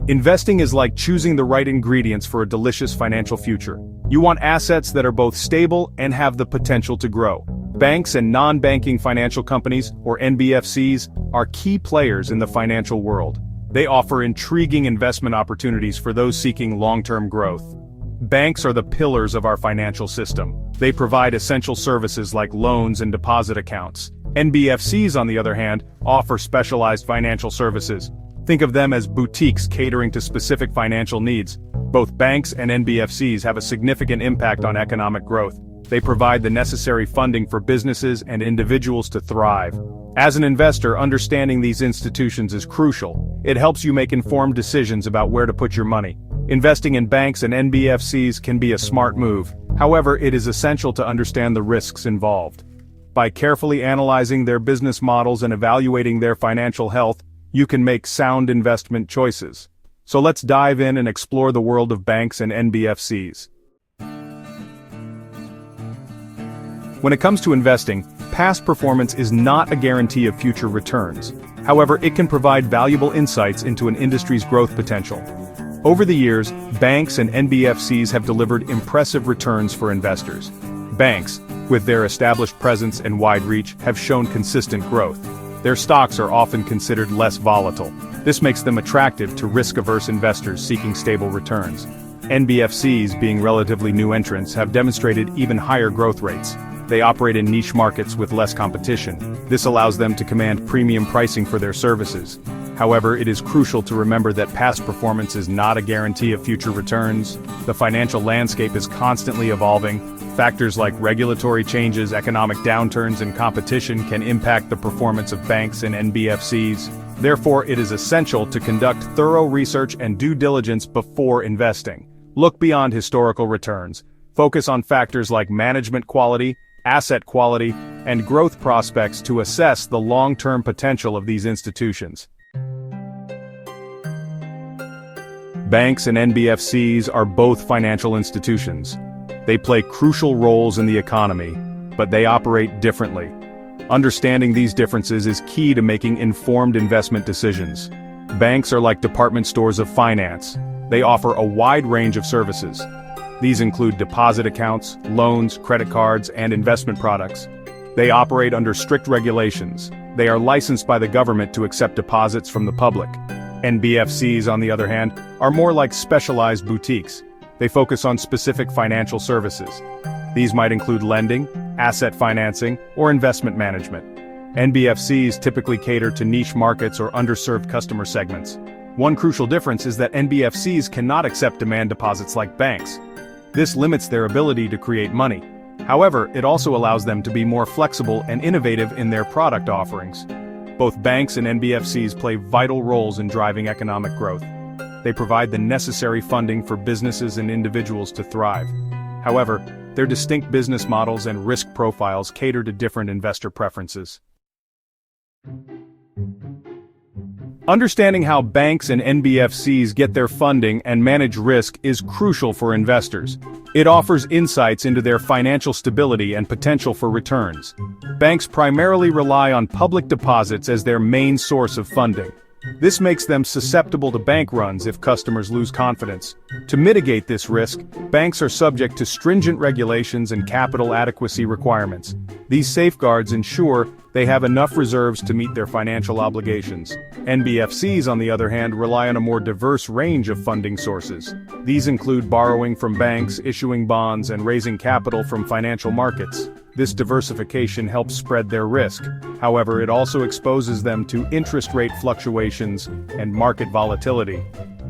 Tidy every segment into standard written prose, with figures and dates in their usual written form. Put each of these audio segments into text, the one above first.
Investing is like choosing the right ingredients for a delicious financial future. You want assets that are both stable and have the potential to grow. Banks and non-banking financial companies, or NBFCs, are key players in the financial world. They offer intriguing investment opportunities for those seeking long-term growth. Banks are the pillars of our financial system. They provide essential services like loans and deposit accounts. NBFCs, on the other hand, offer specialized financial services. Think of them as boutiques catering to specific financial needs. Both banks and NBFCs have a significant impact on economic growth. They provide the necessary funding for businesses and individuals to thrive. As an investor, understanding these institutions is crucial. It helps you make informed decisions about where to put your money. Investing in banks and NBFCs can be a smart move. However, it is essential to understand the risks involved. By carefully analyzing their business models and evaluating their financial health, you can make sound investment choices. So let's dive in and explore the world of banks and NBFCs. When it comes to investing, past performance is not a guarantee of future returns. However, it can provide valuable insights into an industry's growth potential. Over the years, banks and NBFCs have delivered impressive returns for investors. Banks, with their established presence and wide reach, have shown consistent growth. Their stocks are often considered less volatile. This makes them attractive to risk-averse investors seeking stable returns. NBFCs, being relatively new entrants, have demonstrated even higher growth rates. They operate in niche markets with less competition. This allows them to command premium pricing for their services. However, it is crucial to remember that past performance is not a guarantee of future returns. The financial landscape is constantly evolving. Factors like regulatory changes, economic downturns, and competition can impact the performance of banks and NBFCs. Therefore, it is essential to conduct thorough research and due diligence before investing. Look beyond historical returns. Focus on factors like management quality, asset quality, and growth prospects to assess the long-term potential of these institutions. Banks and NBFCs are both financial institutions. They play crucial roles in the economy, but they operate differently. Understanding these differences is key to making informed investment decisions. Banks are like department stores of finance. They offer a wide range of services. These include deposit accounts, loans, credit cards, and investment products. They operate under strict regulations. They are licensed by the government to accept deposits from the public. NBFCs, on the other hand, are more like specialized boutiques. They focus on specific financial services. These might include lending, asset financing, or investment management. NBFCs typically cater to niche markets or underserved customer segments. One crucial difference is that NBFCs cannot accept demand deposits like banks. This limits their ability to create money. However, it also allows them to be more flexible and innovative in their product offerings. Both banks and NBFCs play vital roles in driving economic growth. They provide the necessary funding for businesses and individuals to thrive. However, their distinct business models and risk profiles cater to different investor preferences. Understanding how banks and NBFCs get their funding and manage risk is crucial for investors. It offers insights into their financial stability and potential for returns. Banks primarily rely on public deposits as their main source of funding. This makes them susceptible to bank runs if customers lose confidence. To mitigate this risk, banks are subject to stringent regulations and capital adequacy requirements. These safeguards ensure they have enough reserves to meet their financial obligations. NBFCs, on the other hand, rely on a more diverse range of funding sources. These include borrowing from banks, issuing bonds, and raising capital from financial markets. This diversification helps spread their risk. However, it also exposes them to interest rate fluctuations and market volatility.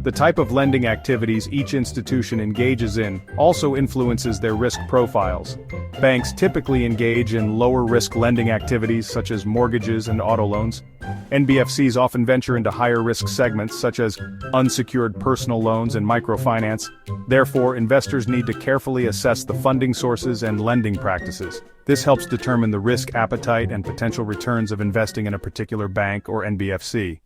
The type of lending activities each institution engages in also influences their risk profiles. Banks typically engage in lower-risk lending activities such as mortgages and auto loans. NBFCs often venture into higher-risk segments such as unsecured personal loans and microfinance. Therefore, investors need to carefully assess the funding sources and lending practices. This helps determine the risk appetite and potential returns of investing in a particular bank or NBFC.